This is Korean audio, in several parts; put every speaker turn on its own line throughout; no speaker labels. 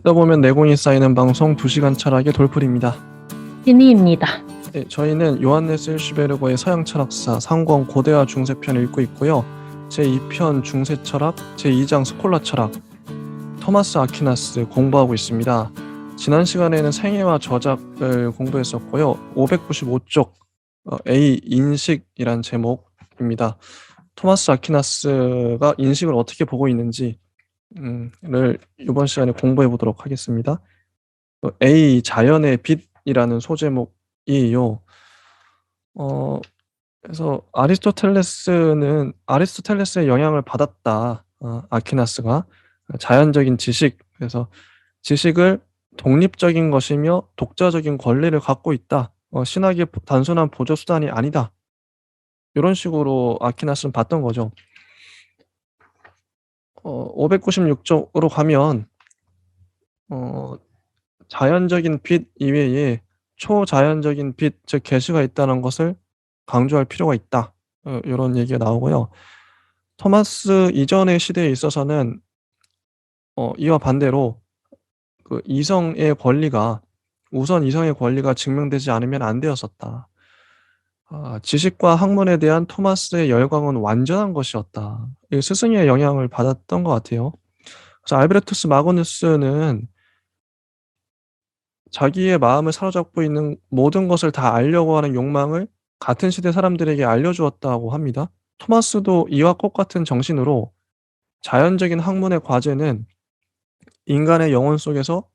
듣다 보면 내공이 쌓이는 방송 2시간 철학의 돌풀입니다.
진희입니다.
네, 저희는 요한네스 힐슈베르거의 서양 철학사 상권 고대와 중세편을 읽고 있고요. 제2편 중세 철학, 제2장 스콜라 철학, 토마스 아퀴나스 공부하고 있습니다. 지난 시간에는 생애와 저작을 공부했었고요. 595쪽 A 인식이란 제목입니다. 토마스 아퀴나스가 인식을 어떻게 보고 있는지 를 이번 시간에 공부해 보도록 하겠습니다. A 자연의 빛이라는 소제목이에요. 그래서 아리스토텔레스의 영향을 받았다. 아퀴나스가 자연적인 지식, 그래서 지식을 독립적인 것이며 독자적인 권리를 갖고 있다. 신학의 단순한 보조 수단이 아니다. 이런 식으로 아퀴나스는 봤던 거죠. 596쪽으로 가면 자연적인 빛 이외에 초자연적인 빛, 즉 계시가 있다는 것을 강조할 필요가 있다. 요런 얘기가 나오고요. 토마스 이전의 시대에 있어서는 이와 반대로 그 우선 이성의 권리가 증명되지 않으면 안 되었었다. 지식과 학문에 대한 토마스의 열광은 완전한 것이었다. 이 스승의 영향을 받았던 것 같아요. 그래서 알베르투스 마그누스는 자기의 마음을 사로잡고 있는 모든 것을 다 알려고 하는 욕망을 같은 시대 사람들에게 알려주었다고 합니다. 토마스도 이와 똑같은 정신으로 자연적인 학문의 과제는 인간의 영혼 속에서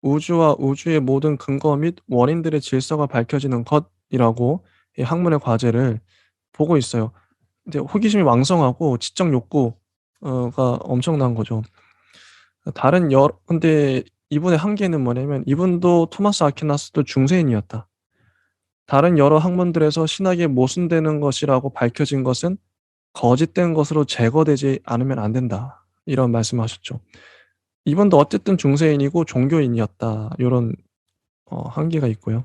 우주와 우주의 모든 근거 및 원인들의 질서가 밝혀지는 것이라고 이 학문의 과제를 보고 있어요. 근데 호기심이 왕성하고 지적 욕구가 엄청난 거죠. 근데 이분의 한계는 뭐냐면 이분도 토마스 아퀴나스도 중세인이었다. 다른 여러 학문들에서 신학에 모순되는 것이라고 밝혀진 것은 거짓된 것으로 제거되지 않으면 안 된다. 이런 말씀하셨죠. 이분도 어쨌든 중세인이고 종교인이었다. 요런 한계가 있고요.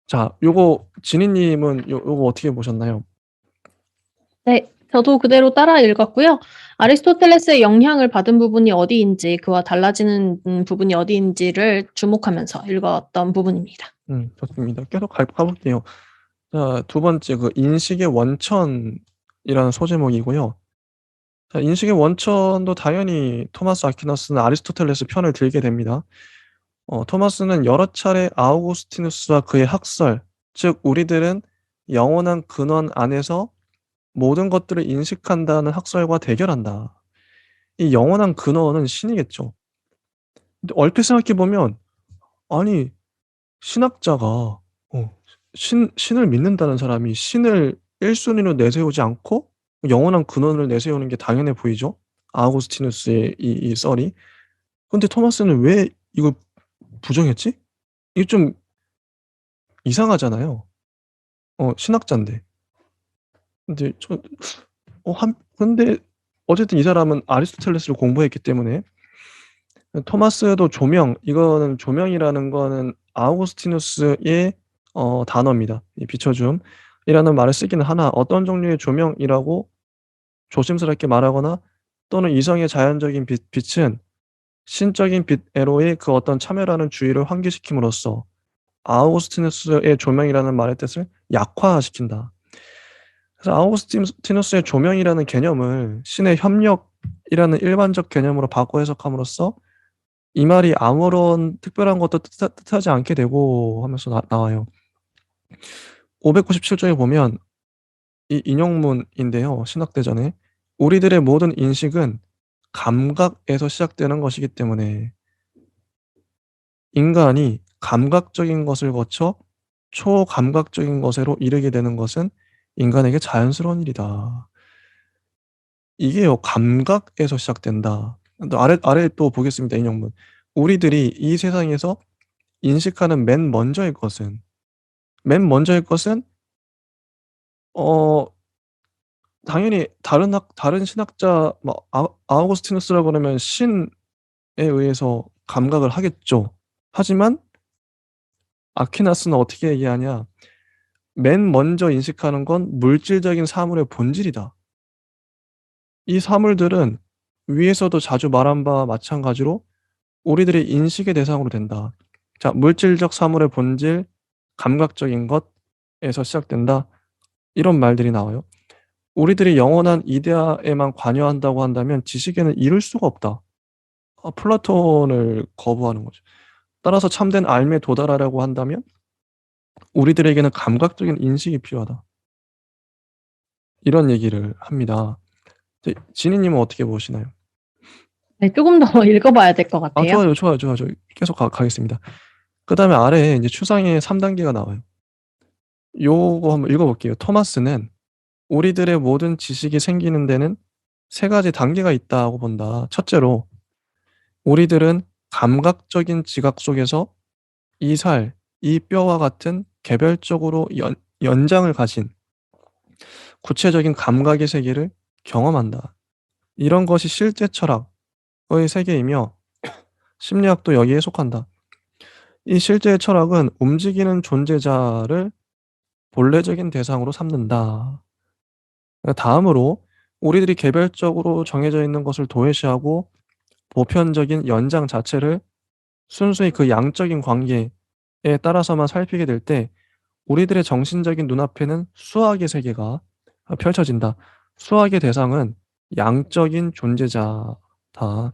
자, 요거 진희님은 요거 어떻게 보셨나요?
네, 저도 그대로 따라 읽었고요. 아리스토텔레스의 영향을 받은 부분이 어디인지, 그와 달라지는 부분이 어디인지를 주목하면서 읽었던 부분입니다.
좋습니다. 계속 가볼게요. 자, 두 번째 그 인식의 원천이라는 소제목이고요. 자, 인식의 원천도 당연히 토마스 아퀴나스는 아리스토텔레스 편을 들게 됩니다. 토마스는 여러 차례 아우구스티누스와 그의 학설, 즉 우리들은 영원한 근원 안에서 모든 것들을 인식한다는 학설과 대결한다. 이 영원한 근원은 신이겠죠. 근데 얼핏 생각해 보면 아니 신학자가 신을 믿는다는 사람이 신을 1순위로 내세우지 않고 영원한 근원을 내세우는 게 당연해 보이죠. 아우구스티누스의 이 썰이. 근데 토마스는 왜 이걸 부정했지? 이게 좀 이상하잖아요. 신학자인데. 근데 근데 어쨌든 이 사람은 아리스토텔레스를 공부했기 때문에 토마스도 이거는 조명이라는 거는 아우구스티누스의 단어입니다. 이 비춰줌이라는 말을 쓰기는 하나 어떤 종류의 조명이라고 조심스럽게 말하거나 또는 이성의 자연적인 빛은 신적인 빛에로의 그 어떤 참여라는 주의를 환기시킴으로써 아우구스티누스의 조명이라는 말의 뜻을 약화시킨다. 그래서 아우구스티누스의 조명이라는 개념을 신의 협력이라는 일반적 개념으로 바꿔 해석함으로써 이 말이 아무런 특별한 것도 뜻하지 않게 되고 하면서 나와요. 597쪽에 보면 이 인용문인데요. 신학대전에 우리들의 모든 인식은 감각에서 시작되는 것이기 때문에 인간이 감각적인 것을 거쳐 초감각적인 것으로 이르게 되는 것은 인간에게 자연스러운 일이다. 이게요, 감각에서 시작된다. 또 아래 또 보겠습니다. 인용문. 우리들이 이 세상에서 인식하는 맨 먼저의 것은 어 당연히 다른 신학자 뭐 아우구스티누스라고 그러면 신에 의해서 감각을 하겠죠. 하지만 아퀴나스는 어떻게 얘기하냐? 맨 먼저 인식하는 건 물질적인 사물의 본질이다. 이 사물들은 위에서도 자주 말한 바와 마찬가지로 우리들이 인식의 대상으로 된다. 자, 물질적 사물의 본질, 감각적인 것에서 시작된다. 이런 말들이 나와요. 우리들이 영원한 이데아에만 관여한다고 한다면 지식에는 이룰 수가 없다. 플라톤을 거부하는 거죠. 따라서 참된 알미에 도달하려고 한다면 우리들에게는 감각적인 인식이 필요하다. 이런 얘기를 합니다. 지니님은 어떻게 보시나요?
네, 조금 더 읽어봐야 될 것 같아요.
좋아요, 좋아요, 좋아요. 계속 가겠습니다. 그 다음에 아래에 이제 추상의 3단계가 나와요. 요거 한번 읽어볼게요. 토마스는 우리들의 모든 지식이 생기는 데는 3가지 단계가 있다고 본다. 첫째로, 우리들은 감각적인 지각 속에서 이 살, 이 뼈와 같은 개별적으로 연장을 가진 구체적인 감각의 세계를 경험한다. 이런 것이 실제 철학의 세계이며 심리학도 여기에 속한다. 이 실제의 철학은 움직이는 존재자를 본래적인 대상으로 삼는다. 다음으로 우리들이 개별적으로 정해져 있는 것을 도외시하고 보편적인 연장 자체를 순수히 그 양적인 관계에 따라서만 살피게 될 때 우리들의 정신적인 눈앞에는 수학의 세계가 펼쳐진다. 수학의 대상은 양적인 존재자다.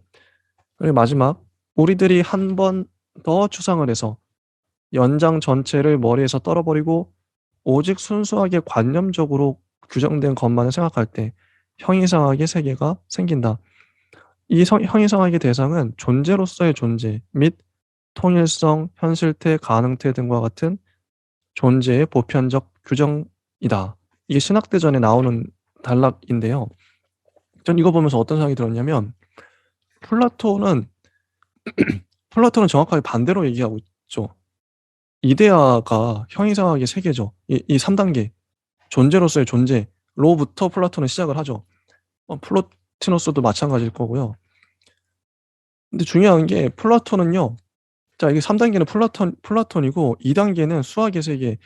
그리고 마지막, 우리들이 한 번 더 추상을 해서 연장 전체를 머리에서 떨어버리고 오직 순수하게 관념적으로 규정된 것만을 생각할 때 형이상학의 세계가 생긴다. 이 형이상학의 대상은 존재로서의 존재 및 통일성, 현실태, 가능태 등과 같은 존재의 보편적 규정이다. 이게 신학대전에 나오는 단락인데요. 전 이거 보면서 어떤 생각이 들었냐면 플라톤은 정확하게 반대로 얘기하고 있죠. 이데아가 형이상학의 세계죠. 이 3단계 존재로서의 존재로부터 플라톤은 시작을 하죠. 플로티노스도 마찬가지일 거고요. 근데 중요한 게 플라톤은요. 자, 이게 3단계는 플라톤이고 2단계는 수학의 세계.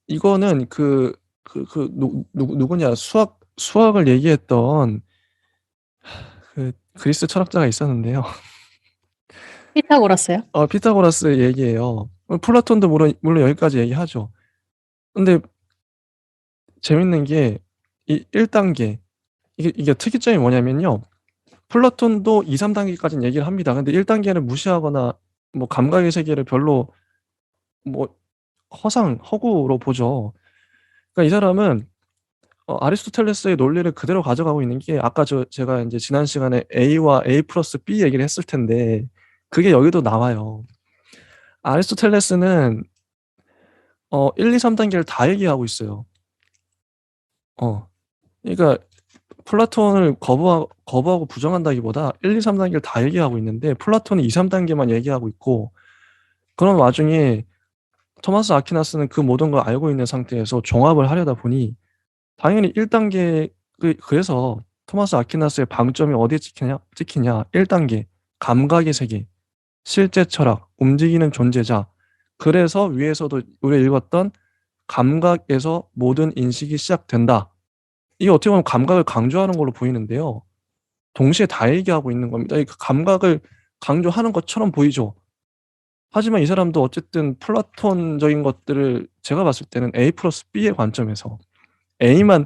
이거는 누구냐 수학을 얘기했던 그 그리스 철학자가 있었는데요.
피타고라스요?
피타고라스의 얘기예요. 플라톤도 물론 여기까지 얘기하죠. 근데 재밌는 게 이 1단계 이게 특이점이 뭐냐면요. 플라톤도 2, 3단계까지는 얘기를 합니다. 근데 1단계를 무시하거나 뭐 감각의 세계를 별로 뭐 허구로 보죠. 그러니까 이 사람은 아리스토텔레스의 논리를 그대로 가져가고 있는 게 아까 제가 이제 지난 시간에 A와 A 플러스 B 얘기를 했을 텐데 그게 여기도 나와요. 아리스토텔레스는 1, 2, 3단계를 다 얘기하고 있어요. 그러니까 플라톤을 거부하고 부정한다기보다 1, 2, 3단계를 다 얘기하고 있는데 플라톤이 2, 3단계만 얘기하고 있고 그런 와중에 토마스 아퀴나스는 그 모든 걸 알고 있는 상태에서 종합을 하려다 보니 당연히 1단계 그래서 토마스 아퀴나스의 방점이 어디에 찍히냐 1단계 감각의 세계 실제 철학 움직이는 존재자 그래서 위에서도 우리가 읽었던 감각에서 모든 인식이 시작된다. 이게 어떻게 보면 감각을 강조하는 걸로 보이는데요. 동시에 다 얘기하고 있는 겁니다. 이 감각을 강조하는 것처럼 보이죠. 하지만 이 사람도 어쨌든 플라톤적인 것들을 제가 봤을 때는 A 플러스 B의 관점에서 A만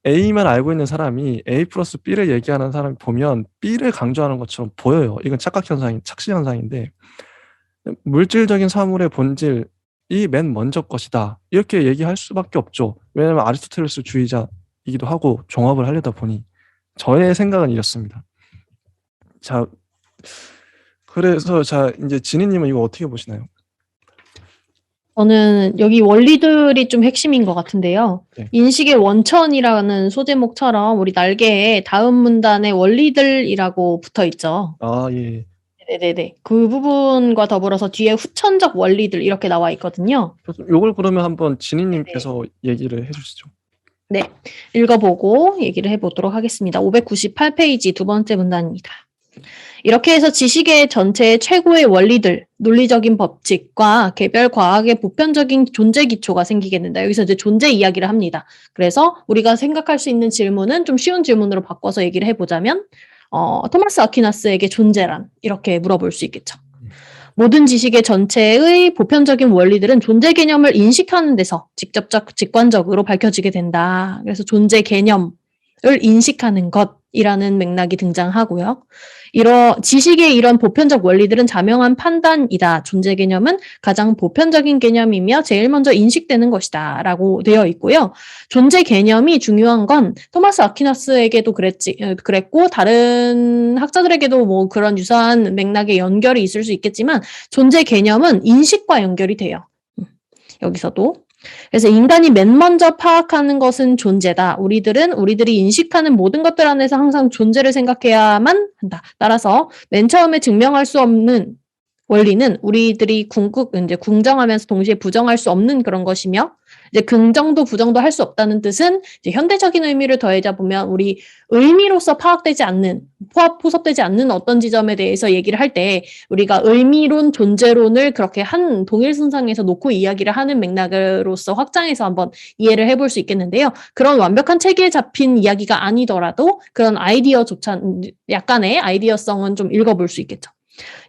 알고 있는 사람이 A 플러스 B를 얘기하는 사람을 보면 B를 강조하는 것처럼 보여요. 이건 착시 현상인데 물질적인 사물의 본질이 맨 먼저 것이다. 이렇게 얘기할 수밖에 없죠. 왜냐하면 아리스토텔레스 주의자이기도 하고 종합을 하려다 보니 저의 생각은 이렇습니다. 자, 그래서 이제 지니님은 이거 어떻게 보시나요?
저는 여기 원리들이 좀 핵심인 것 같은데요.
네.
인식의 원천이라는 소제목처럼 우리 날개에 다음 문단에 원리들이라고 붙어 있죠.
예.
네네네. 그 부분과 더불어서 뒤에 후천적 원리들 이렇게 나와 있거든요.
요걸 그러면 한번 지니님께서 얘기를 해주시죠.
네. 읽어보고 얘기를 해보도록 하겠습니다. 598페이지 두 번째 문단입니다. 이렇게 해서 지식의 전체의 최고의 원리들, 논리적인 법칙과 개별 과학의 보편적인 존재 기초가 생기게 된다. 여기서 이제 존재 이야기를 합니다. 그래서 우리가 생각할 수 있는 질문은 좀 쉬운 질문으로 바꿔서 얘기를 해보자면 토마스 아퀴나스에게 존재란 이렇게 물어볼 수 있겠죠. 모든 지식의 전체의 보편적인 원리들은 존재 개념을 인식하는 데서 직접적, 직관적으로 밝혀지게 된다. 그래서 존재 개념을 인식하는 것이라는 맥락이 등장하고요. 지식의 이런 보편적 원리들은 자명한 판단이다. 존재 개념은 가장 보편적인 개념이며 제일 먼저 인식되는 것이다. 라고 되어 있고요. 존재 개념이 중요한 건 토마스 아퀴나스에게도 그랬고 다른 학자들에게도 뭐 그런 유사한 맥락의 연결이 있을 수 있겠지만 존재 개념은 인식과 연결이 돼요. 여기서도. 그래서 인간이 맨 먼저 파악하는 것은 존재다. 우리들이 인식하는 모든 것들 안에서 항상 존재를 생각해야만 한다. 따라서 맨 처음에 증명할 수 없는 원리는 우리들이 이제 궁정하면서 동시에 부정할 수 없는 그런 것이며 이제 긍정도 부정도 할 수 없다는 뜻은 이제 현대적인 의미를 더해자 보면 우리 의미로서 포섭되지 않는 어떤 지점에 대해서 얘기를 할 때 우리가 의미론, 존재론을 그렇게 한 동일 선상에서 놓고 이야기를 하는 맥락으로서 확장해서 한번 이해를 해볼 수 있겠는데요. 그런 완벽한 체계에 잡힌 이야기가 아니더라도 그런 아이디어조차 약간의 아이디어성은 좀 읽어볼 수 있겠죠.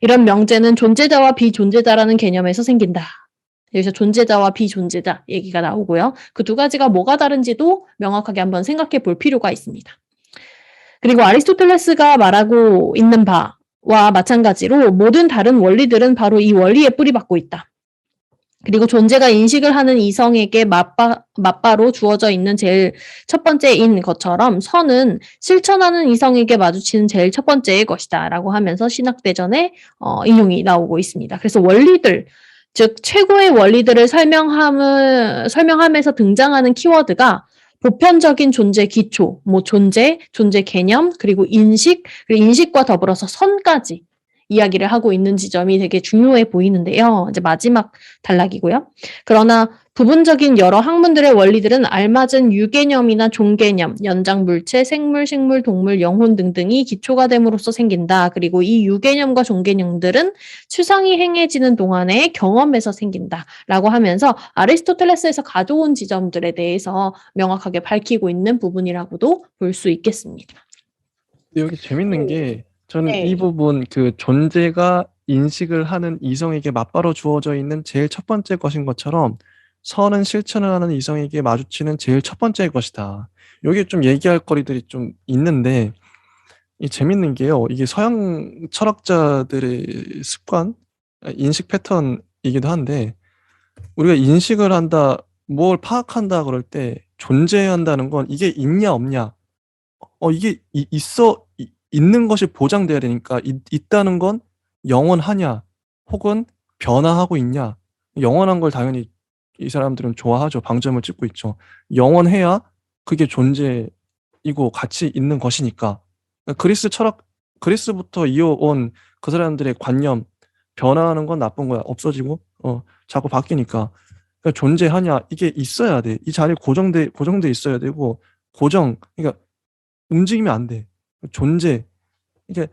이런 명제는 존재자와 비존재자라는 개념에서 생긴다. 여기서 존재자와 비존재자 얘기가 나오고요. 그 두 가지가 뭐가 다른지도 명확하게 한번 생각해 볼 필요가 있습니다. 그리고 아리스토텔레스가 말하고 있는 바와 마찬가지로 모든 다른 원리들은 바로 이 원리에 뿌리박고 있다. 그리고 존재가 인식을 하는 이성에게 맞바로 주어져 있는 제일 첫 번째인 것처럼 선은 실천하는 이성에게 마주치는 제일 첫 번째의 것이다 라고 하면서 신학대전에 인용이 나오고 있습니다. 그래서 원리들, 즉 최고의 원리들을 설명하면서 등장하는 키워드가 보편적인 존재 기초, 뭐 존재 개념, 그리고 그리고 인식과 더불어서 선까지 이야기를 하고 있는 지점이 되게 중요해 보이는데요. 이제 마지막 단락이고요. 그러나 부분적인 여러 학문들의 원리들은 알맞은 유개념이나 종개념, 연장 물체, 생물, 식물, 동물, 영혼 등등이 기초가 됨으로써 생긴다. 그리고 이 유개념과 종개념들은 추상이 행해지는 동안의 경험에서 생긴다. 라고 하면서 아리스토텔레스에서 가져온 지점들에 대해서 명확하게 밝히고 있는 부분이라고도 볼 수 있겠습니다.
여기 재밌는 게 저는 이
네.
부분 그 존재가 인식을 하는 이성에게 맞바로 주어져 있는 제일 첫 번째 것인 것처럼 선은 실천을 하는 이성에게 마주치는 제일 첫 번째의 것이다. 여기 좀 얘기할 거리들이 좀 있는데 이 재밌는 게요. 이게 서양 철학자들의 습관, 인식 패턴이기도 한데 우리가 인식을 한다, 뭘 파악한다 그럴 때 존재한다는 건 이게 있냐 없냐, 이게 있는 것이 보장돼야 되니까 있다는 건 영원하냐 혹은 변화하고 있냐. 영원한 걸 당연히 이 사람들은 좋아하죠. 방점을 찍고 있죠. 영원해야 그게 존재이고 가치 있는 것이니까. 그리스부터 이어온 그 사람들의 관념, 변화하는 건 나쁜 거야. 없어지고 자꾸 바뀌니까. 그러니까 존재하냐, 이게 있어야 돼. 이 자리에 고정돼 있어야 되고, 그러니까 움직이면 안 돼. 존재. 이게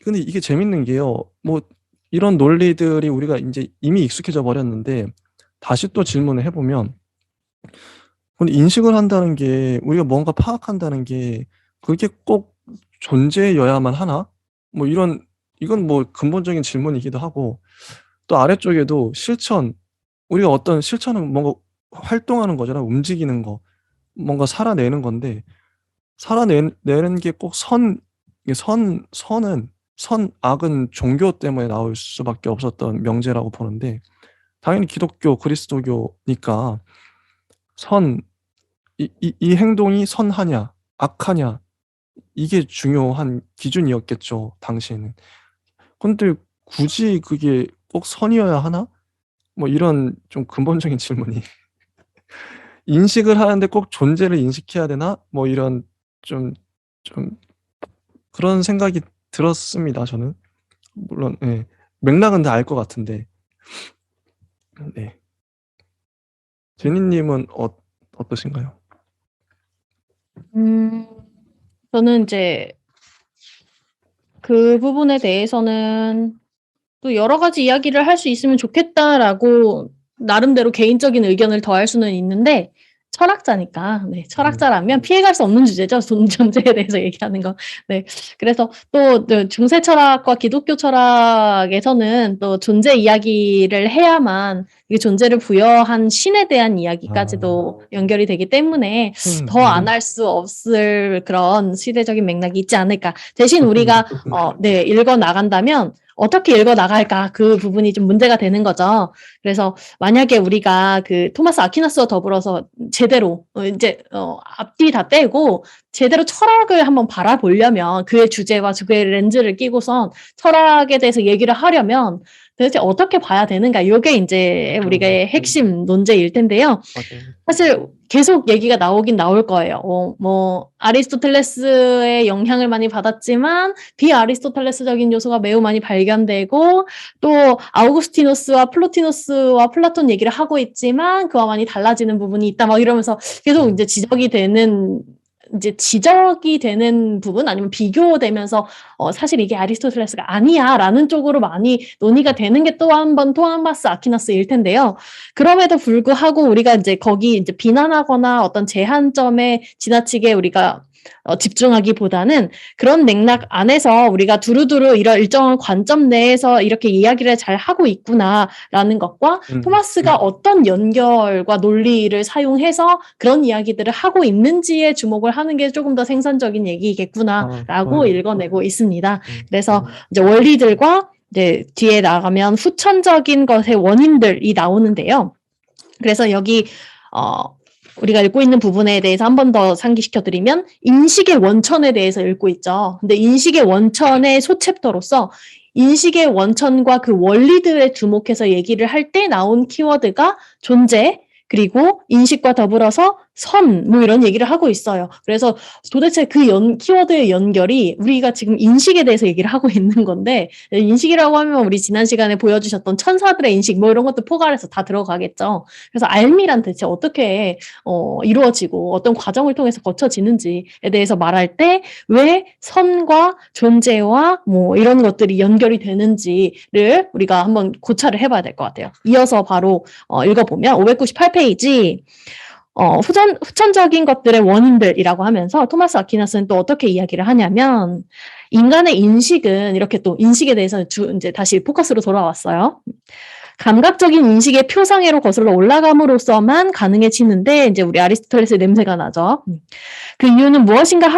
근데 이게 재밌는 게요. 뭐 이런 논리들이 우리가 이제 이미 익숙해져 버렸는데 다시 또 질문을 해보면, 근데 인식을 한다는 게, 우리가 뭔가 파악한다는 게 그게 꼭 존재여야만 하나? 뭐 이건 뭐 근본적인 질문이기도 하고, 또 아래쪽에도 우리가 어떤 실천은 뭔가 활동하는 거잖아. 움직이는 거. 뭔가 살아내는 건데, 살아내는 게 꼭 악은 종교 때문에 나올 수밖에 없었던 명제라고 보는데, 당연히 기독교, 그리스도교니까 이 행동이 선하냐, 악하냐, 이게 중요한 기준이었겠죠, 당시에는. 근데 굳이 그게 꼭 선이어야 하나? 뭐 이런 좀 근본적인 질문이. 인식을 하는데 꼭 존재를 인식해야 되나? 뭐 이런 좀 그런 생각이 들었습니다, 저는. 물론 예. 맥락은 다 알 것 같은데. 네. 제니 님은 어떠신가요?
저는 이제 그 부분에 대해서는 또 여러 가지 이야기를 할 수 있으면 좋겠다라고 나름대로 개인적인 의견을 더할 수는 있는데 철학자니까, 네, 철학자라면 피해갈 수 없는 주제죠. 존재에 대해서 얘기하는 거. 네. 그래서 또 중세 철학과 기독교 철학에서는 또 존재 이야기를 해야만 이 존재를 부여한 신에 대한 이야기까지도 연결이 되기 때문에 더 안 할 수 없을 그런 시대적인 맥락이 있지 않을까. 대신 우리가 네, 읽어 나간다면 어떻게 읽어 나갈까 그 부분이 좀 문제가 되는 거죠. 그래서 만약에 우리가 그 토마스 아퀴나스와 더불어서 제대로 이제 앞뒤 다 떼고 제대로 철학을 한번 바라보려면 그의 주제와 그의 렌즈를 끼고선 철학에 대해서 얘기를 하려면 도대체 어떻게 봐야 되는가? 이게 이제 우리의 핵심 논제일 텐데요.
맞아요.
사실 계속 얘기가 나오긴 나올 거예요. 뭐 아리스토텔레스의 영향을 많이 받았지만 비아리스토텔레스적인 요소가 매우 많이 발견되고 또 아우구스티누스와 플로티누스와 플라톤 얘기를 하고 있지만 그와 많이 달라지는 부분이 있다. 막 이러면서 계속 이제 지적이 되는 부분 아니면 비교되면서 사실 이게 아리스토텔레스가 아니야라는 쪽으로 많이 논의가 되는 게 또 한 번 토마스 아퀴나스일 텐데요. 그럼에도 불구하고 우리가 이제 거기 이제 비난하거나 어떤 제한점에 지나치게 우리가 집중하기보다는 그런 맥락 안에서 우리가 두루두루 이런 일정한 관점 내에서 이렇게 이야기를 잘 하고 있구나라는 것과 토마스가 어떤 연결과 논리를 사용해서 그런 이야기들을 하고 있는지에 주목을 하는 게 조금 더 생산적인 얘기겠구나라고 읽어내고 있습니다. 그래서 이제 원리들과 이제 뒤에 나가면 후천적인 것의 원인들이 나오는데요. 그래서 여기 우리가 읽고 있는 부분에 대해서 한 번 더 상기시켜드리면 인식의 원천에 대해서 읽고 있죠. 근데 인식의 원천의 소챕터로서 인식의 원천과 그 원리들에 주목해서 얘기를 할 때 나온 키워드가 존재, 그리고 인식과 더불어서 선, 뭐 이런 얘기를 하고 있어요. 그래서 도대체 그 키워드의 연결이 우리가 지금 인식에 대해서 얘기를 하고 있는 건데, 인식이라고 하면 우리 지난 시간에 보여주셨던 천사들의 인식, 뭐 이런 것도 포괄해서 다 들어가겠죠. 그래서 알미란 대체 어떻게 이루어지고 어떤 과정을 통해서 거쳐지는지에 대해서 말할 때 왜 선과 존재와 뭐 이런 것들이 연결이 되는지를 우리가 한번 고찰을 해봐야 될 것 같아요. 이어서 바로 읽어보면 598페이지 후천적인 것들의 원인들이라고 하면서 토마스 아퀴나스는 또 어떻게 이야기를 하냐면 인간의 인식은 이렇게 또 인식에 대해서 이제 다시 포커스로 돌아왔어요. 감각적인 인식의 표상회로 거슬러 올라감으로써만 가능해지는데 이제 우리 아리스토텔레스의 냄새가 나죠. 그 이유는 무엇인가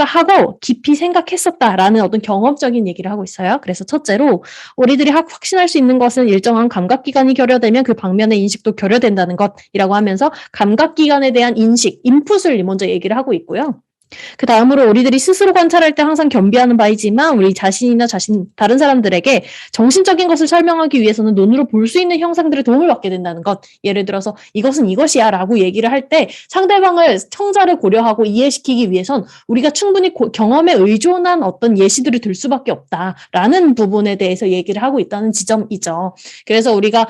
하고 깊이 생각했었다라는 어떤 경험적인 얘기를 하고 있어요. 그래서 첫째로 우리들이 확신할 수 있는 것은 일정한 감각기관이 결여되면 그 방면의 인식도 결여된다는 것이라고 하면서 감각기관에 대한 인식, 인풋을 먼저 얘기를 하고 있고요. 그 다음으로 우리들이 스스로 관찰할 때 항상 겸비하는 바이지만 우리 자신이나 다른 사람들에게 정신적인 것을 설명하기 위해서는 눈으로 볼 수 있는 형상들의 도움을 받게 된다는 것. 예를 들어서 이것은 이것이야 라고 얘기를 할 때 상대방을 청자를 고려하고 이해시키기 위해선 우리가 충분히 경험에 의존한 어떤 예시들을 들 수밖에 없다라는 부분에 대해서 얘기를 하고 있다는 지점이죠. 그래서 우리가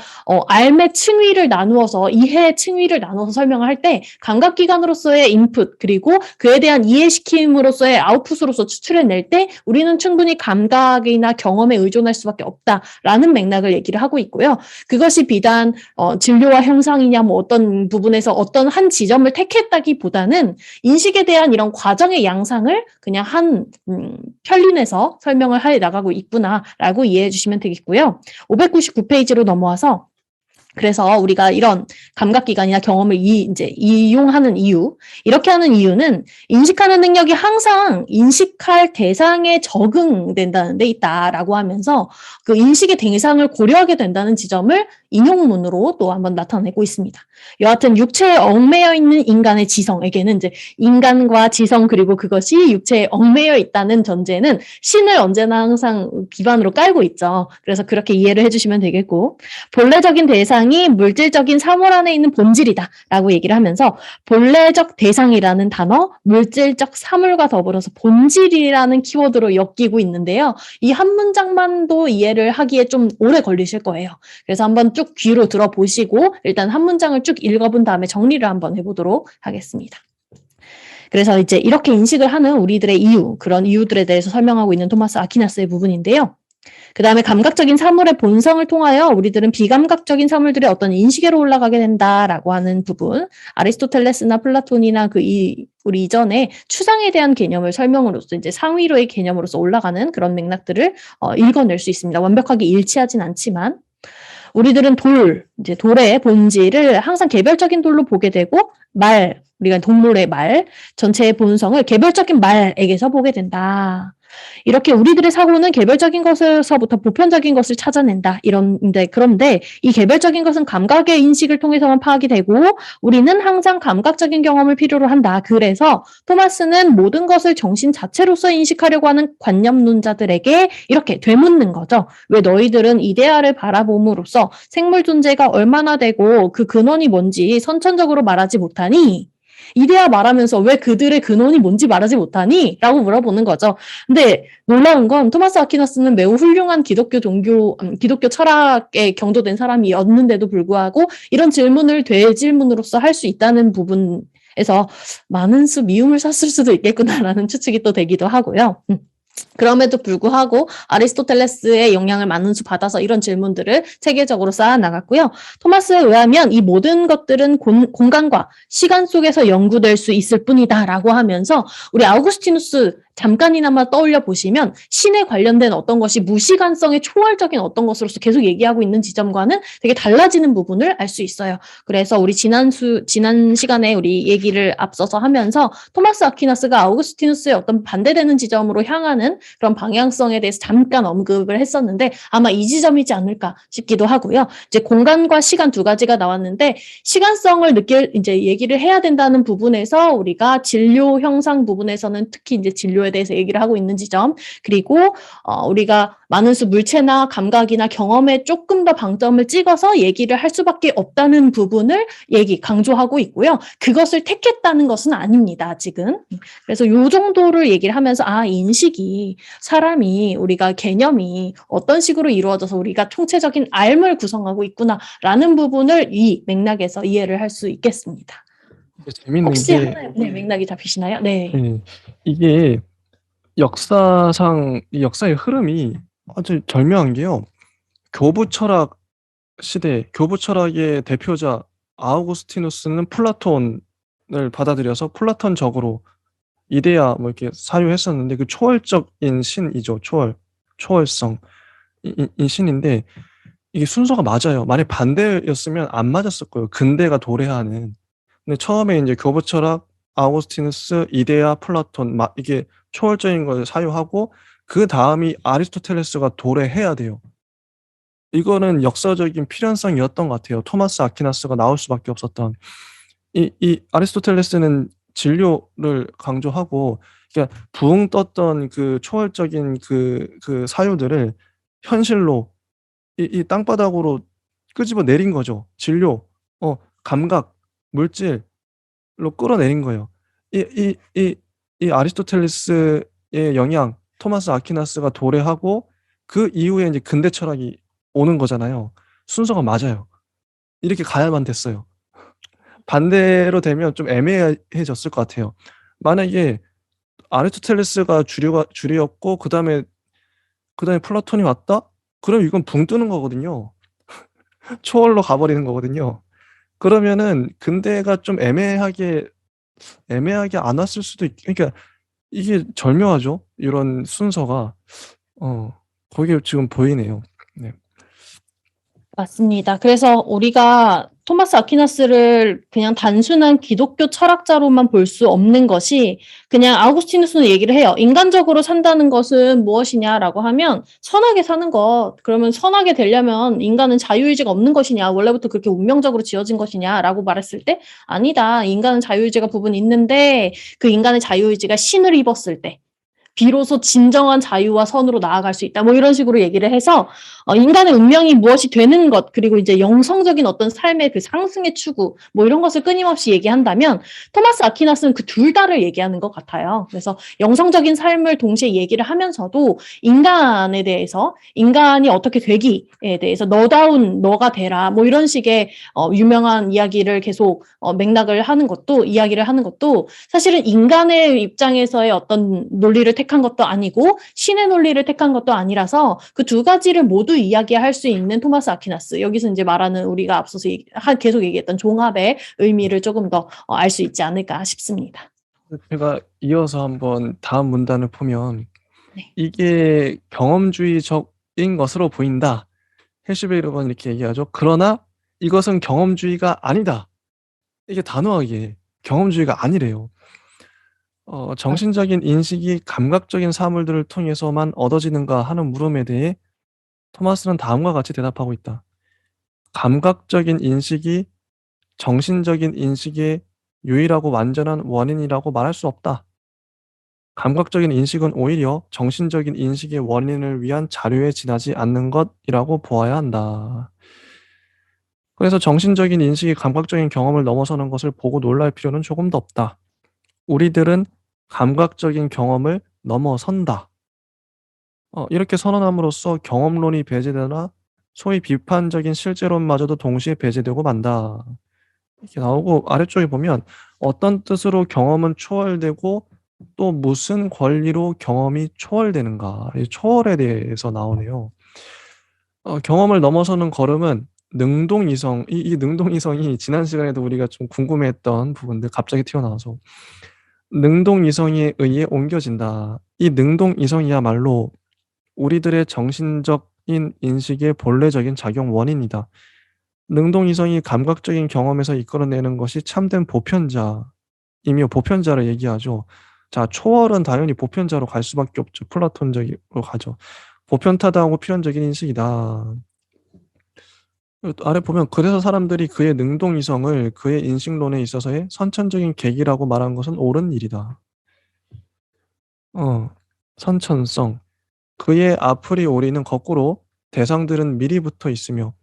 알의 층위를 나누어서 이해의 층위를 나눠서 설명을 할 때 감각기관으로서의 인풋 그리고 그에 대한 이해시킴으로써의 아웃풋으로서 추출해낼 때 우리는 충분히 감각이나 경험에 의존할 수밖에 없다라는 맥락을 얘기를 하고 있고요. 그것이 비단 진료와 형상이냐 뭐 어떤 부분에서 어떤 한 지점을 택했다기보다는 인식에 대한 이런 과정의 양상을 그냥 한 편린해서 설명을 해 나가고 있구나라고 이해해 주시면 되겠고요. 599페이지로 넘어와서 그래서 우리가 이런 감각기관이나 경험을 이용하는 이유, 이렇게 하는 이유는 인식하는 능력이 항상 인식할 대상에 적응된다는 데 있다라고 하면서 그 인식의 대상을 고려하게 된다는 지점을 인용문으로 또 한번 나타내고 있습니다. 여하튼 육체에 얽매여 있는 인간의 지성에게는 이제 인간과 지성 그리고 그것이 육체에 얽매여 있다는 전제는 신을 언제나 항상 기반으로 깔고 있죠. 그래서 그렇게 이해를 해주시면 되겠고 본래적인 대상이 물질적인 사물 안에 있는 본질이다라고 얘기를 하면서 본래적 대상이라는 단어, 물질적 사물과 더불어서 본질이라는 키워드로 엮이고 있는데요. 이 한 문장만도 이해를 하기에 좀 오래 걸리실 거예요. 그래서 한번 쭉 귀로 들어보시고 일단 한 문장을 쭉 읽어본 다음에 정리를 한번 해보도록 하겠습니다. 그래서 이제 이렇게 인식을 하는 우리들의 이유, 그런 이유들에 대해서 설명하고 있는 토마스 아퀴나스의 부분인데요. 그다음에 감각적인 사물의 본성을 통하여 우리들은 비감각적인 사물들의 어떤 인식에로 올라가게 된다라고 하는 부분. 아리스토텔레스나 플라톤이나 우리 이전에 추상에 대한 개념을 설명으로써 이제 상위로의 개념으로서 올라가는 그런 맥락들을 읽어낼 수 있습니다. 완벽하게 일치하진 않지만 우리들은 이제 돌의 본질을 항상 개별적인 돌로 보게 되고 우리가 동물의 말, 전체의 본성을 개별적인 말에게서 보게 된다. 이렇게 우리들의 사고는 개별적인 것에서부터 보편적인 것을 찾아낸다. 그런데 이 개별적인 것은 감각의 인식을 통해서만 파악이 되고 우리는 항상 감각적인 경험을 필요로 한다. 그래서 토마스는 모든 것을 정신 자체로서 인식하려고 하는 관념론자들에게 이렇게 되묻는 거죠. 왜 너희들은 이데아를 바라봄으로써 생물 존재가 얼마나 되고 그 근원이 뭔지 선천적으로 말하지 못하니? 이데아 말하면서 왜 그들의 근원이 뭔지 말하지 못하니? 라고 물어보는 거죠. 근데 놀라운 건 토마스 아퀴나스는 매우 훌륭한 기독교 철학에 경도된 사람이었는데도 불구하고 이런 질문을 되질문으로서 할 수 있다는 부분에서 많은 수 미움을 샀을 수도 있겠구나라는 추측이 또 되기도 하고요. 그럼에도 불구하고 아리스토텔레스의 영향을 많은 수 받아서 이런 질문들을 체계적으로 쌓아나갔고요. 토마스에 의하면 이 모든 것들은 공간과 시간 속에서 연구될 수 있을 뿐이다라고 하면서 우리 아우구스티누스 잠깐이나마 떠올려 보시면 신에 관련된 어떤 것이 무시간성의 초월적인 어떤 것으로서 계속 얘기하고 있는 지점과는 되게 달라지는 부분을 알 수 있어요. 그래서 우리 지난 시간에 우리 얘기를 앞서서 하면서 토마스 아퀴나스가 아우구스티누스의 어떤 반대되는 지점으로 향하는 그런 방향성에 대해서 잠깐 언급을 했었는데 아마 이 지점이지 않을까 싶기도 하고요. 이제 공간과 시간 두 가지가 나왔는데 시간성을 이제 얘기를 해야 된다는 부분에서 우리가 진료 형상 부분에서는 특히 이제 진료에 대해서 얘기를 하고 있는 지점 그리고 우리가 많은 수 물체나 감각이나 경험에 조금 더 방점을 찍어서 얘기를 할 수밖에 없다는 부분을 강조하고 있고요. 그것을 택했다는 것은 아닙니다. 지금. 그래서 요 정도를 얘기를 하면서 인식이 사람이 우리가 개념이 어떤 식으로 이루어져서 우리가 총체적인 알을 구성하고 있구나라는 부분을 이 맥락에서 이해를 할 수 있겠습니다.
재밌는
혹시
게
하나의 맥락이 잡히시나요? 네.
이게 이 역사의 흐름이 아주 절묘한 게요. 교부 철학 교부 철학의 대표자 아우구스티누스는 플라톤을 받아들여서 플라톤적으로 이데아 이렇게 사유했었는데 그 초월적인 신이죠. 초월성 이 신인데 이게 순서가 맞아요. 만약 반대였으면 안 맞았을 거예요. 근대가 도래하는. 근데 처음에 이제 교부 철학, 아우구스티누스, 이데아, 플라톤 이게 초월적인 걸 사유하고 그다음이 아리스토텔레스가 도래해야 돼요. 이거는 역사적인 필연성이었던 것 같아요. 토마스 아퀴나스가 나올 수밖에 없었던. 이 아리스토텔레스는 진료를 강조하고 그러니까 붕 떴던 그 초월적인 그 사유들을 현실로 이 땅바닥으로 끄집어 내린 거죠. 진료, 감각, 물질로 끌어내린 거예요. 이 아리스토텔레스의 영향, 토마스 아퀴나스가 도래하고 그 이후에 이제 근대 철학이 오는 거잖아요. 순서가 맞아요. 이렇게 가야만 됐어요. 반대로 되면 좀 애매해졌을 것 같아요. 만약에 아리스토텔레스가 주류였고 그다음에 플라톤이 왔다? 그럼 이건 붕 뜨는 거거든요. 초월로 가버리는 거거든요. 그러면은 근대가 좀 애매하게 안 왔을 수도 그러니까 이게 절묘하죠. 이런 순서가. 거기에 지금 보이네요. 네.
맞습니다. 그래서 우리가 토마스 아퀴나스를 그냥 단순한 기독교 철학자로만 볼 수 없는 것이 그냥 아우구스티누스는 얘기를 해요. 인간적으로 산다는 것은 무엇이냐라고 하면 선하게 사는 것. 그러면 선하게 되려면 인간은 자유의지가 없는 것이냐. 원래부터 그렇게 운명적으로 지어진 것이냐라고 말했을 때 아니다. 인간은 자유의지가 부분 있는데 그 인간의 자유의지가 신을 입었을 때 비로소 진정한 자유와 선으로 나아갈 수 있다. 이런 식으로 얘기를 해서 인간의 운명이 무엇이 되는 것 그리고 이제 영성적인 어떤 삶의 그 상승의 추구 이런 것을 끊임없이 얘기한다면 토마스 아퀴나스는 그 둘 다를 얘기하는 것 같아요. 그래서 영성적인 삶을 동시에 얘기를 하면서도 인간에 대해서 인간이 어떻게 되기에 대해서 너다운 너가 되라 이런 식의 유명한 이야기를 계속 이야기를 하는 것도 사실은 인간의 입장에서의 어떤 논리를 택한 것도 아니고 신의 논리를 택한 것도 아니라서 그 두 가지를 모두 이야기할 수 있는 토마스 아퀴나스. 여기서 이제 말하는 우리가 앞서서 계속 얘기했던 종합의 의미를 조금 더 알 수 있지 않을까 싶습니다.
제가 이어서 한번 다음 문단을 보면
네.
이게 경험주의적인 것으로 보인다. 해시베이러건 이렇게 얘기하죠. 그러나 이것은 경험주의가 아니다. 이게 단호하게 경험주의가 아니래요. 정신적인 인식이 감각적인 사물들을 통해서만 얻어지는가 하는 물음에 대해 토마스는 다음과 같이 대답하고 있다. 감각적인 인식이 정신적인 인식의 유일하고 완전한 원인이라고 말할 수 없다. 감각적인 인식은 오히려 정신적인 인식의 원인을 위한 자료에 지나지 않는 것이라고 보아야 한다. 그래서 정신적인 인식이 감각적인 경험을 넘어서는 것을 보고 놀랄 필요는 조금도 없다. 우리들은 감각적인 경험을 넘어선다. 이렇게 선언함으로써 경험론이 배제되나 소위 비판적인 실제론마저도 동시에 배제되고 만다. 이렇게 나오고 아래쪽에 보면 어떤 뜻으로 경험은 초월되고 또 무슨 권리로 경험이 초월되는가. 이 초월에 대해서 나오네요. 경험을 넘어서는 걸음은 능동이성, 이 능동이성이 지난 시간에도 우리가 좀 궁금해했던 부분들 갑자기 튀어나와서 능동이성에 의해 옮겨진다. 이 능동이성이야말로 우리들의 정신적인 인식의 본래적인 작용 원인이다. 능동이성이 감각적인 경험에서 이끌어내는 것이 참된 보편자이며 보편자를 얘기하죠. 자, 초월은 당연히 보편자로 갈 수밖에 없죠. 플라톤적으로 가죠. 보편타당하고 필연적인 인식이다. 아래 보면 그래서 사람들이 그의 능동이성을 그의 인식론에 있어서의 선천적인 계기라고 말한 것은 옳은 일이다. 선천성. 그의 아프리오리는 거꾸로 대상들은 미리 붙어 있으며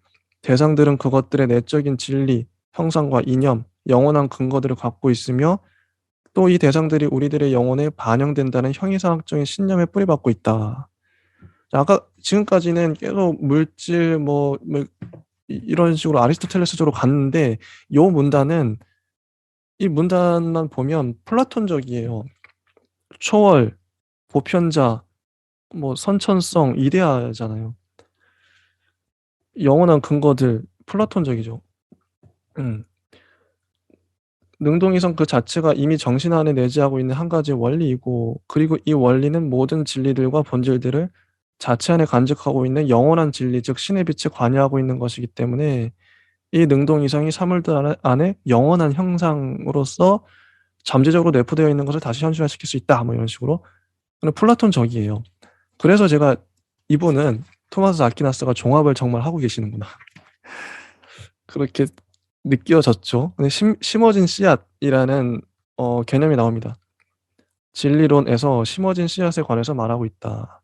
대상들은 그것들의 내적인 진리, 형상과 이념, 영원한 근거들을 갖고 있으며 또 이 대상들이 우리들의 영혼에 반영된다는 형이상학적인 신념에 뿌리박고 있다. 자, 아까 지금까지는 계속 물질 이런 식으로 아리스토텔레스적으로 갔는데 이 문단만 보면 플라톤적이에요. 초월, 보편자, 선천성, 이데아잖아요. 영원한 근거들, 플라톤적이죠. 능동이성 그 자체가 이미 정신 안에 내재하고 있는 한 가지 원리이고 그리고 이 원리는 모든 진리들과 본질들을 자체 안에 간직하고 있는 영원한 진리, 즉 신의 빛에 관여하고 있는 것이기 때문에 이 능동이성이 사물들 안에 영원한 형상으로서 잠재적으로 내포되어 있는 것을 다시 현실화시킬 수 있다. 이런 식으로. 플라톤적이에요. 그래서 제가 이분은 토마스 아퀴나스가 종합을 정말 하고 계시는구나. 그렇게 느껴졌죠. 근데 심어진 씨앗이라는 개념이 나옵니다. 진리론에서 심어진 씨앗에 관해서 말하고 있다.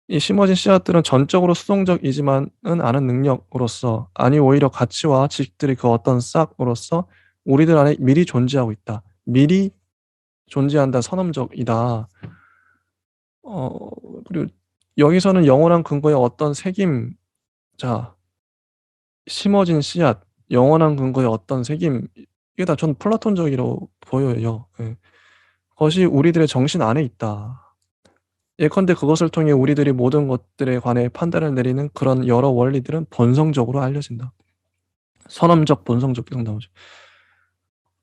이 심어진 씨앗들은 전적으로 수동적이지만은 않은 능력으로서 아니 오히려 가치와 지식들이 그 어떤 싹으로서 우리들 안에 미리 존재하고 있다. 미리 존재한다. 선언적이다. 그리고 여기서는 영원한 근거의 어떤 새김, 자, 심어진 씨앗, 영원한 근거의 어떤 새김, 이게 다 전 플라톤적이라고 보여요. 예. 그것이 우리들의 정신 안에 있다. 예컨대 그것을 통해 우리들이 모든 것들에 관해 판단을 내리는 그런 여러 원리들은 본성적으로 알려진다. 선언적, 본성적 이런 나오죠.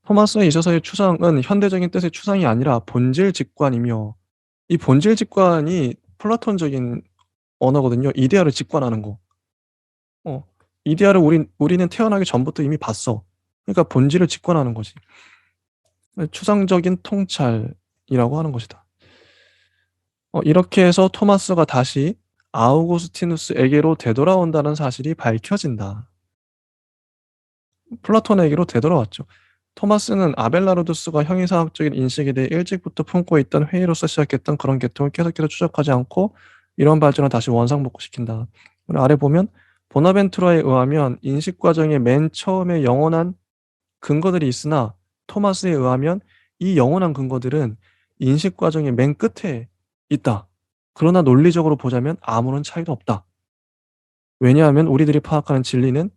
토마스에 있어서의 추상은 현대적인 뜻의 추상이 아니라 본질 직관이며 이 본질 직관이 플라톤적인 언어거든요. 이데아를 직관하는 거. 이데아를 우리는 태어나기 전부터 이미 봤어. 그러니까 본질을 직관하는 거지. 추상적인 통찰이라고 하는 것이다. 이렇게 해서 토마스가 다시 아우구스티누스에게로 되돌아온다는 사실이 밝혀진다. 플라톤에게로 되돌아왔죠. 토마스는 아벨라르두스가 형이상학적인 인식에 대해 일찍부터 품고 있던 회의로서 시작했던 그런 계통을 계속해서 추적하지 않고 이런 발전을 다시 원상복구시킨다. 아래 보면 보나벤투라에 의하면 인식 과정의 맨 처음에 영원한 근거들이 있으나 토마스에 의하면 이 영원한 근거들은 인식 과정의 맨 끝에 있다. 그러나 논리적으로 보자면 아무런 차이도 없다. 왜냐하면 우리들이 파악하는 진리는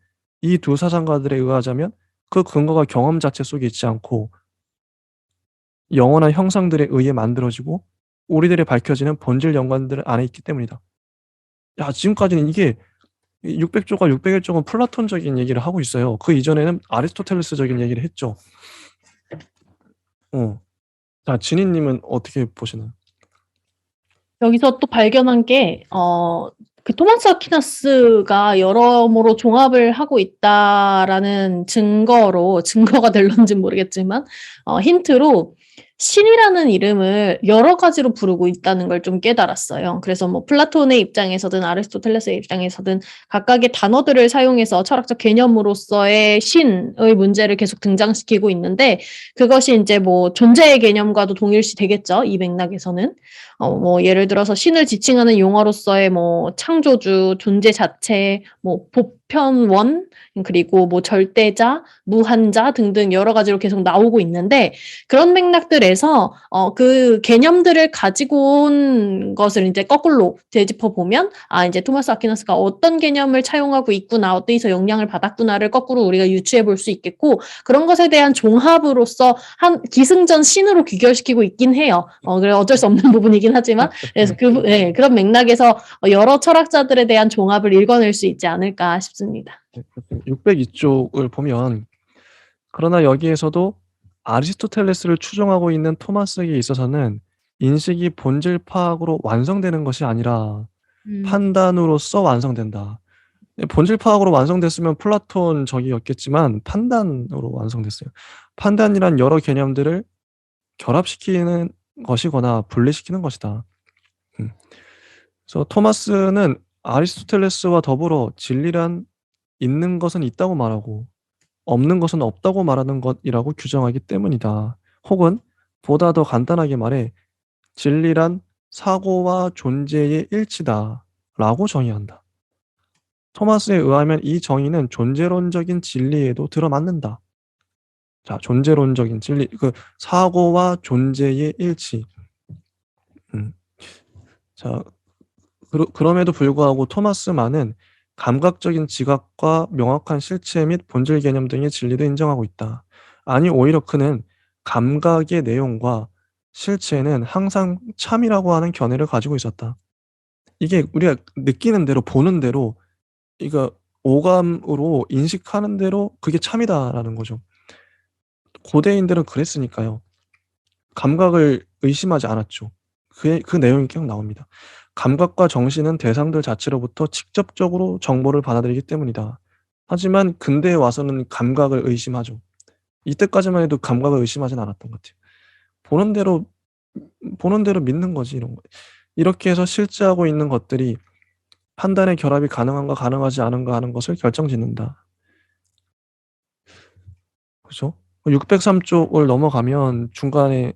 이 두 사상가들에 의하자면 그 근거가 경험 자체 속에 있지 않고 영원한 형상들에 의해 만들어지고 우리들이 밝혀지는 본질 연관들 안에 있기 때문이다. 야, 지금까지는 이게 600조가 601조는 플라톤적인 얘기를 하고 있어요. 그 이전에는 아리스토텔레스적인 얘기를 했죠. 자, 진희님은 어떻게 보시나요?
여기서 또 발견한 게, 그 토마스 아퀴나스가 여러모로 종합을 하고 있다라는 증거가 될런지는 모르겠지만, 힌트로 신이라는 이름을 여러 가지로 부르고 있다는 걸 좀 깨달았어요. 그래서 뭐 플라톤의 입장에서든 아리스토텔레스의 입장에서든 각각의 단어들을 사용해서 철학적 개념으로서의 신의 문제를 계속 등장시키고 있는데, 그것이 이제 뭐 존재의 개념과도 동일시 되겠죠. 이 맥락에서는. 뭐 예를 들어서 신을 지칭하는 용어로서의 뭐 창조주, 존재 자체, 뭐 보편원, 그리고 뭐 절대자, 무한자 등등 여러 가지로 계속 나오고 있는데, 그런 맥락들에서 그 개념들을 가지고 온 것을 이제 거꾸로 되짚어 보면, 이제 토마스 아퀴나스가 어떤 개념을 차용하고 있구나, 어디서 영향을 받았구나를 거꾸로 우리가 유추해 볼 수 있겠고, 그런 것에 대한 종합으로서 한 기승전 신으로 귀결시키고 있긴 해요. 그래 어쩔 수 없는 부분이긴 하지만, 그래서 그런 맥락에서 여러 철학자들에 대한 종합을 읽어낼 수 있지 않을까 싶습니다.
602쪽을 보면, 그러나 여기에서도 아리스토텔레스를 추종하고 있는 토마스에게 있어서는 인식이 본질 파악으로 완성되는 것이 아니라 판단으로서 완성된다. 본질 파악으로 완성됐으면 플라톤 적이었겠지만 판단으로 완성됐어요. 판단이란 여러 개념들을 결합시키는 것이거나 분리시키는 것이다. 그래서 토마스는 아리스토텔레스와 더불어 진리란 있는 것은 있다고 말하고 없는 것은 없다고 말하는 것이라고 규정하기 때문이다. 혹은 보다 더 간단하게 말해 진리란 사고와 존재의 일치다 라고 정의한다. 토마스에 의하면 이 정의는 존재론적인 진리에도 들어맞는다. 자, 존재론적인 진리, 그 사고와 존재의 일치. 자, 그럼에도 불구하고 토마스만은 감각적인 지각과 명확한 실체 및 본질 개념 등의 진리도 인정하고 있다. 아니, 오히려 그는 감각의 내용과 실체는 항상 참이라고 하는 견해를 가지고 있었다. 이게 우리가 느끼는 대로, 보는 대로, 이거 오감으로 인식하는 대로 그게 참이다라는 거죠. 고대인들은 그랬으니까요. 감각을 의심하지 않았죠. 그 내용이 계속 나옵니다. 감각과 정신은 대상들 자체로부터 직접적으로 정보를 받아들이기 때문이다. 하지만 근대에 와서는 감각을 의심하죠. 이때까지만 해도 감각을 의심하진 않았던 것 같아요. 보는 대로 믿는 거지, 이런 거. 이렇게 해서 실제하고 있는 것들이 판단의 결합이 가능한가 가능하지 않은가 하는 것을 결정짓는다. 그죠? 603쪽을 넘어가면 중간에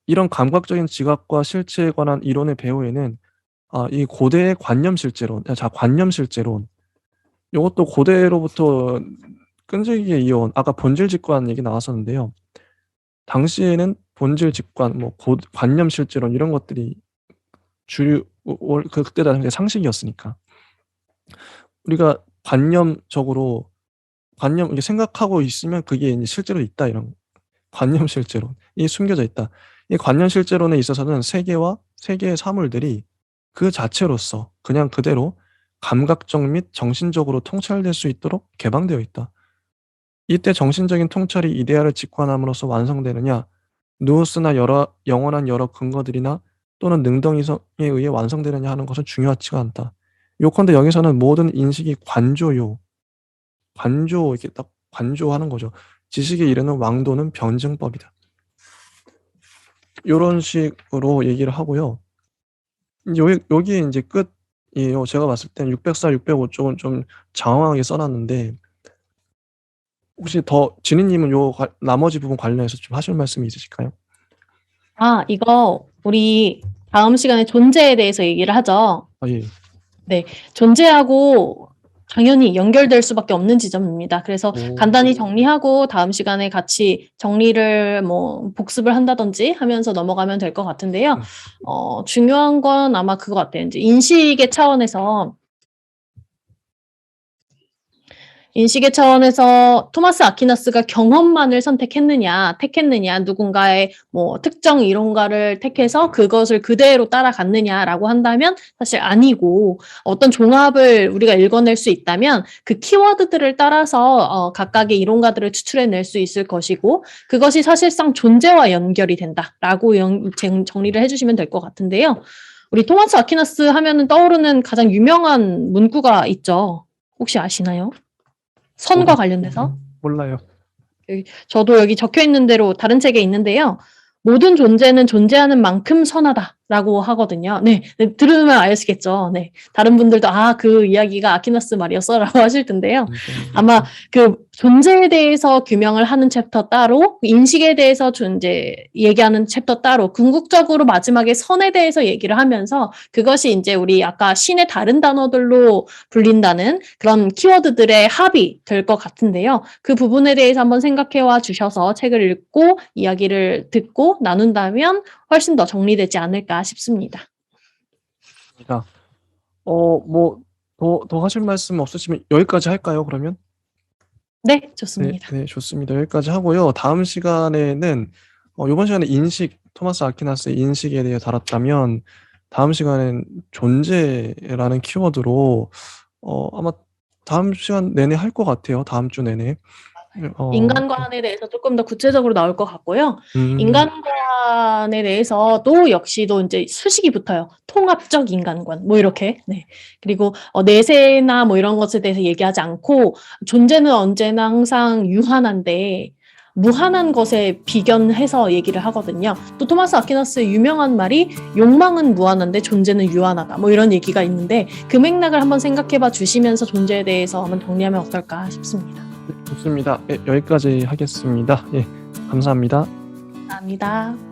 이런 감각적인 지각과 실체에 관한 이론의 배후에는 이 고대의 관념 실제론, 관념 실제론, 요것도 고대로부터 끈질기게 이어온, 아까 본질 직관 얘기 나왔었는데요. 당시에는 본질 직관, 뭐 관념 실제론 이런 것들이 주류, 그때 당시에 상식이었으니까. 우리가 관념적으로 이게 생각하고 있으면 그게 이제 실제로 있다, 이런 관념 실제론이 숨겨져 있다. 이 관념 실제론에 있어서는 세계와 세계의 사물들이 그 자체로서 그냥 그대로 감각적 및 정신적으로 통찰될 수 있도록 개방되어 있다. 이때 정신적인 통찰이 이데아를 직관함으로써 완성되느냐, 누우스나 영원한 여러 근거들이나 또는 능동이성에 의해 완성되느냐 하는 것은 중요하지가 않다. 요컨대 여기서는 모든 인식이 이렇게 딱 관조하는 거죠. 지식에 이르는 왕도는 변증법이다. 요런 식으로 얘기를 하고요. 여기 이제 끝이에요. 제가 봤을 땐 604, 605 쪽은 좀 장황하게 써 놨는데, 혹시 더 진희님은 나머지 부분 관련해서 좀 하실 말씀이 있으실까요?
이거 우리 다음 시간에 존재에 대해서 얘기를 하죠.
예.
네, 존재하고 당연히 연결될 수밖에 없는 지점입니다. 그래서 간단히 정리하고 다음 시간에 같이 정리를 뭐 복습을 한다든지 하면서 넘어가면 될 것 같은데요. 중요한 건 아마 그거 같아요. 이제 인식의 차원에서 인식의 차원에서 토마스 아퀴나스가 경험만을 택했느냐, 누군가의 뭐 특정 이론가를 택해서 그것을 그대로 따라갔느냐라고 한다면 사실 아니고 어떤 종합을 우리가 읽어낼 수 있다면 그 키워드들을 따라서 각각의 이론가들을 추출해낼 수 있을 것이고 그것이 사실상 존재와 연결이 된다라고 정리를 해주시면 될 것 같은데요. 우리 토마스 아퀴나스 하면은 떠오르는 가장 유명한 문구가 있죠. 혹시 아시나요? 선과 관련돼서?
몰라요.
저도 여기 적혀 있는 대로 다른 책에 있는데요. 모든 존재는 존재하는 만큼 선하다라고 하거든요. 네, 들으면 아시겠죠. 네, 다른 분들도 그 이야기가 아퀴나스 말이었어라고 하실 텐데요. 아마 그 존재에 대해서 규명을 하는 챕터 따로, 인식에 대해서 얘기하는 챕터 따로, 궁극적으로 마지막에 선에 대해서 얘기를 하면서 그것이 이제 우리 아까 신의 다른 단어들로 불린다는 그런 키워드들의 합이 될 것 같은데요. 그 부분에 대해서 한번 생각해와 주셔서 책을 읽고 이야기를 듣고 나눈다면 훨씬 더 정리되지 않을까 싶습니다.
더 하실 말씀 없으시면 여기까지 할까요, 그러면?
네, 좋습니다.
네, 좋습니다. 여기까지 하고요. 다음 시간에는 이번 시간에 토마스 아퀴나스의 인식에 대해 다뤘다면 다음 시간엔 존재라는 키워드로 아마 다음 시간 내내 할 것 같아요. 다음 주 내내.
인간관에 대해서 조금 더 구체적으로 나올 것 같고요. 인간관에 대해서도 역시도 이제 수식이 붙어요. 통합적 인간관, 뭐 이렇게. 네. 그리고 내세나 뭐 이런 것에 대해서 얘기하지 않고 존재는 언제나 항상 유한한데 무한한 것에 비견해서 얘기를 하거든요. 또 토마스 아퀴나스의 유명한 말이 욕망은 무한한데 존재는 유한하다. 뭐 이런 얘기가 있는데 그 맥락을 한번 생각해봐 주시면서 존재에 대해서 한번 정리하면 어떨까 싶습니다.
좋습니다. 여기까지 하겠습니다. 감사합니다.
감사합니다.